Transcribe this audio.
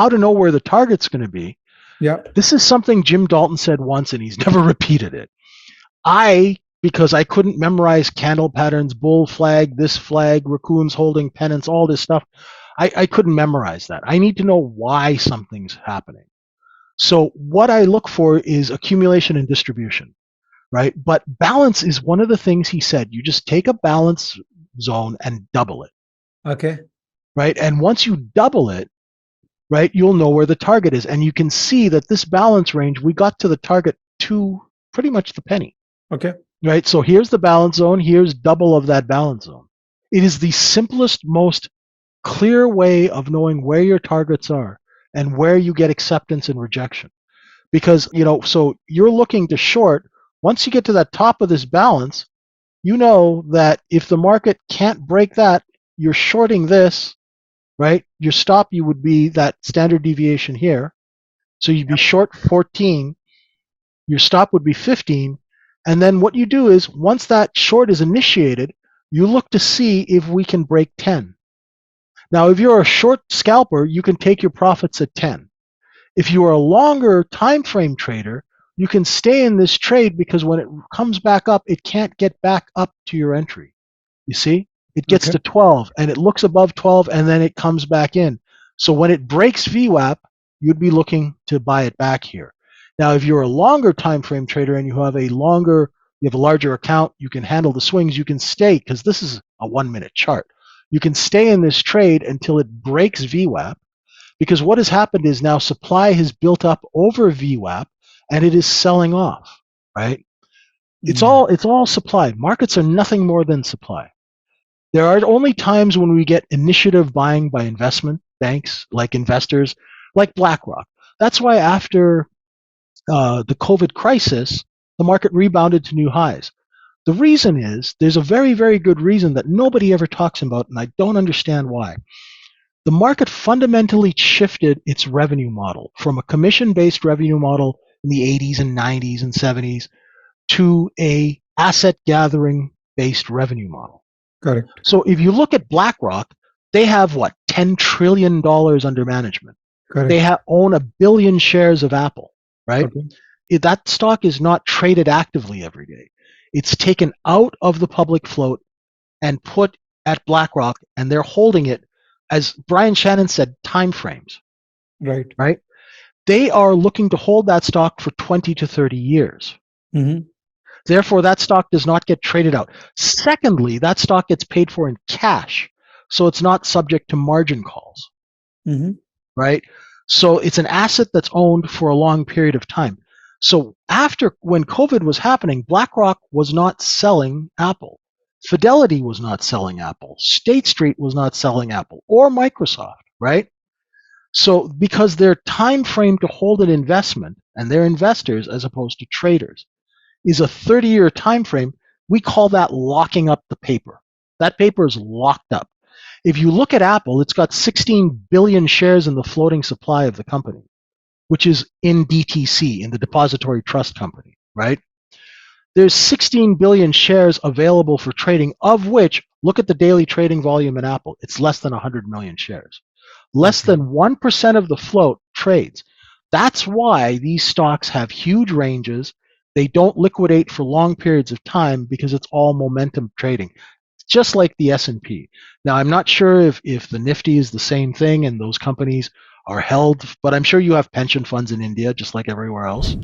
how to know where the target's going to be, Yeah. this is something Jim Dalton said once, and he's never repeated it. Because I couldn't memorize candle patterns, bull flag, this flag, raccoons holding pennants, all this stuff, I couldn't memorize that. I need to know why something's happening. So what I look for is accumulation and distribution, right? But balance is one of the things he said. You just take a balance zone and double it, Okay. right? And once you double it, right, you'll know where the target is. And you can see that this balance range, we got to the target to pretty much the penny. Okay. Right, so here's the balance zone, here's double of that balance zone. It is the simplest, most clear way of knowing where your targets are and where you get acceptance and rejection. Because, so you're looking to short, once you get to that top of this balance, you know that if the market can't break that, you're shorting this, right? Your stop, you would be that standard deviation here. So you'd be short 14, your stop would be 15, and then what you do is, once that short is initiated, you look to see if we can break 10. Now, if you're a short scalper, you can take your profits at 10. If you are a longer time frame trader, you can stay in this trade because when it comes back up, it can't get back up to your entry. You see? It gets to 12, and it looks above 12, and then it comes back in. So when it breaks VWAP, you'd be looking to buy it back here. Now, if you're a longer time frame trader and you have a larger account, you can handle the swings, you can stay, because this is a 1-minute chart. You can stay in this trade until it breaks VWAP, because what has happened is now supply has built up over VWAP and it is selling off, right? It's all supply. Markets are nothing more than supply. There are only times when we get initiative buying by investment banks, like investors, like BlackRock. That's why after the COVID crisis, the market rebounded to new highs. The reason is, there's a very, very good reason that nobody ever talks about, and I don't understand why. The market fundamentally shifted its revenue model from a commission-based revenue model in the 80s and 90s and 70s to a asset-gathering-based revenue model. Correct. So if you look at BlackRock, they have, $10 trillion under management. Correct. They own 1 billion shares of Apple, right? Okay. That stock is not traded actively every day. It's taken out of the public float and put at BlackRock, and they're holding it, as Brian Shannon said, time frames. Right. Right? They are looking to hold that stock for 20 to 30 years. Mm-hmm. Therefore, that stock does not get traded out. Secondly, that stock gets paid for in cash, so it's not subject to margin calls. Mm-hmm. Right? So it's an asset that's owned for a long period of time. So when COVID was happening, BlackRock was not selling Apple. Fidelity was not selling Apple. State Street was not selling Apple or Microsoft, right? So because their time frame to hold an investment, and they're investors as opposed to traders, is a 30-year time frame, we call that locking up the paper. That paper is locked up. If you look at Apple, it's got 16 billion shares in the floating supply of the company, which is in DTC, in the Depository Trust Company, right? There's 16 billion shares available for trading, of which, look at the daily trading volume in Apple, it's less than 100 million shares. Less than 1% of the float trades. That's why these stocks have huge ranges. They don't liquidate for long periods of time because it's all momentum trading, just like the S&P. Now, I'm not sure if the Nifty is the same thing and those companies are held, but I'm sure you have pension funds in India, just like everywhere else.